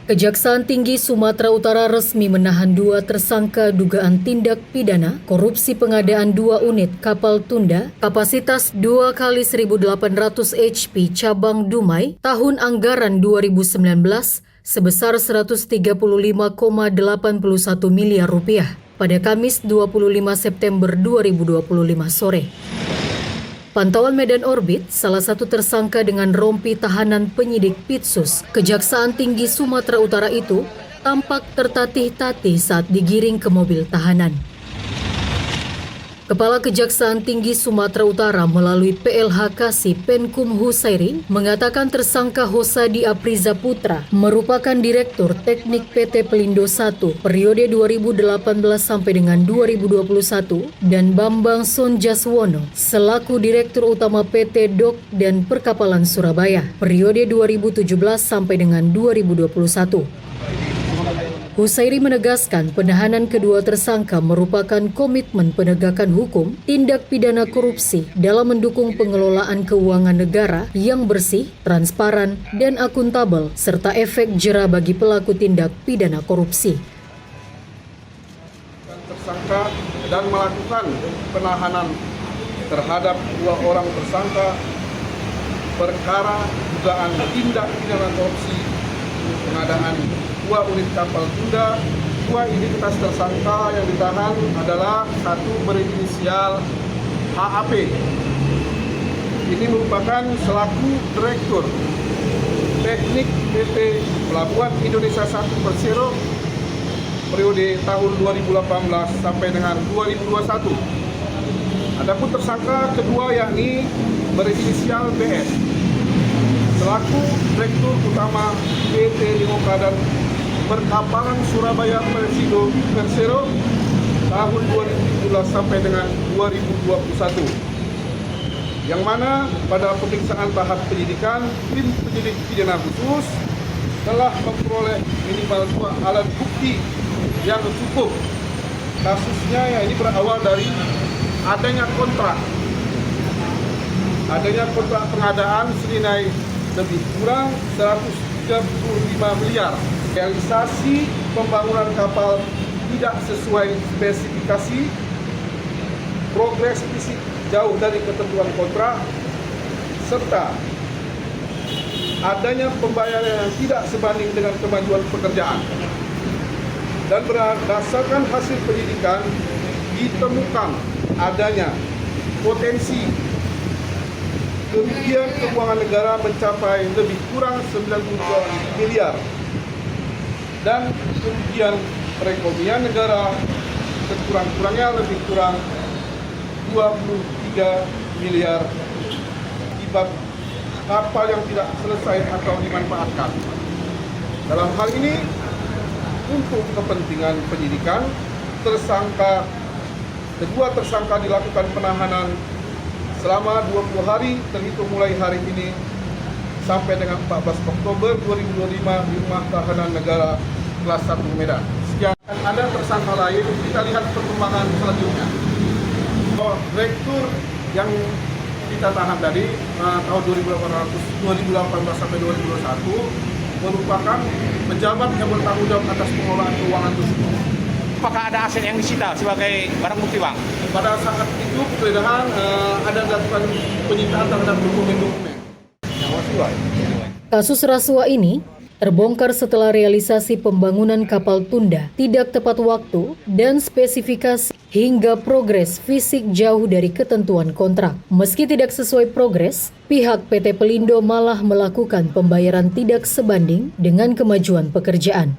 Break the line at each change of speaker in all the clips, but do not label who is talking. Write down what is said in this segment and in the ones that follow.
Kejaksaan Tinggi Sumatera Utara resmi menahan 2 tersangka dugaan tindak pidana korupsi pengadaan 2 unit kapal tunda kapasitas 2 kali 1.800 HP cabang Dumai tahun anggaran 2019 sebesar 135,81 miliar rupiah pada Kamis 25 September 2025 sore. Pantauan medan orbit, salah satu tersangka dengan rompi tahanan penyidik Pitsus, Kejaksaan Tinggi Sumatera Utara itu tampak tertatih-tatih saat digiring ke mobil tahanan. Kepala Kejaksaan Tinggi Sumatera Utara melalui PLH Kasih Penkum Husairi mengatakan tersangka Hosadi Apriza Putra merupakan Direktur Teknik PT Pelindo I periode 2018 sampai dengan 2021 dan Bambang Sonjaswono selaku Direktur Utama PT Dok dan Perkapalan Surabaya periode 2017 sampai dengan 2021. Husairi menegaskan penahanan kedua tersangka merupakan komitmen penegakan hukum tindak pidana korupsi dalam mendukung pengelolaan keuangan negara yang bersih, transparan, dan akuntabel serta efek jera bagi pelaku tindak pidana korupsi.
Tersangka dan melakukan penahanan terhadap 2 orang tersangka perkara dugaan tindak pidana korupsi pengadaan 2 unit kapal tunda. 2 identitas tersangka yang ditahan adalah 1 berinisial HAP. Ini merupakan selaku Direktur Teknik PT Pelabuhan Indonesia I Persero periode tahun 2018 sampai dengan 2021. Adapun tersangka kedua yakni berinisial BS selaku Direktur Utama PT Limoka dan Perkapalan Surabaya Persero tahun 2017 sampai dengan 2021. Yang mana pada pemeriksaan tahap penyidikan, tim penyidik pidana khusus telah memperoleh minimal 2 alat bukti yang cukup. Kasusnya yang ini berawal dari adanya kontrak pengadaan senilai lebih kurang 135 miliar. Realisasi pembangunan kapal tidak sesuai spesifikasi, progres fisik jauh dari ketentuan kontrak, serta adanya pembayaran yang tidak sebanding dengan kemajuan pekerjaan. Dan berdasarkan hasil penyidikan, ditemukan adanya potensi kerugian keuangan negara mencapai lebih kurang 92 miliar dan kerugian perekonomian negara sekurang-kurangnya lebih kurang 23 miliar akibat kapal yang tidak selesai atau dimanfaatkan. Dalam hal ini, untuk kepentingan penyidikan, kedua tersangka dilakukan penahanan selama 20 hari terhitung mulai hari ini sampai dengan 14 Oktober 2025 di Rumah Tahanan Negara Kelas 1 Medan. Sekian, ada tersangka lain, kita lihat perkembangan selanjutnya. Direktur yang kita tahan tadi tahun 2018 sampai 2021 merupakan pejabat yang bertanggung jawab atas pengelolaan keuangan tersebut.
Apakah ada aset yang disita sebagai barang bukti, Bang?
Pada saat itu penggeledahan ada dilakukan penyitaan terhadap dokumen-dokumen.
Kasus rasuah ini terbongkar setelah realisasi pembangunan kapal tunda tidak tepat waktu dan spesifikasi hingga progres fisik jauh dari ketentuan kontrak. Meski tidak sesuai progres, pihak PT Pelindo malah melakukan pembayaran tidak sebanding dengan kemajuan pekerjaan.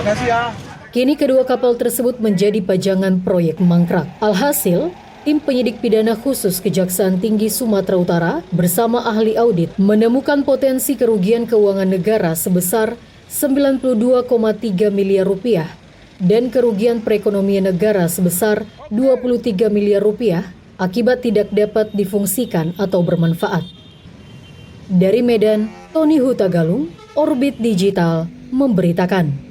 Makasih ya.
Kini kedua kapal tersebut menjadi pajangan proyek mangkrak. Alhasil, tim penyidik pidana khusus Kejaksaan Tinggi Sumatera Utara bersama ahli audit menemukan potensi kerugian keuangan negara sebesar 92,3 miliar rupiah dan kerugian perekonomian negara sebesar 23 miliar rupiah akibat tidak dapat difungsikan atau bermanfaat. Dari Medan, Tony Hutagalung, Orbit Digital memberitakan.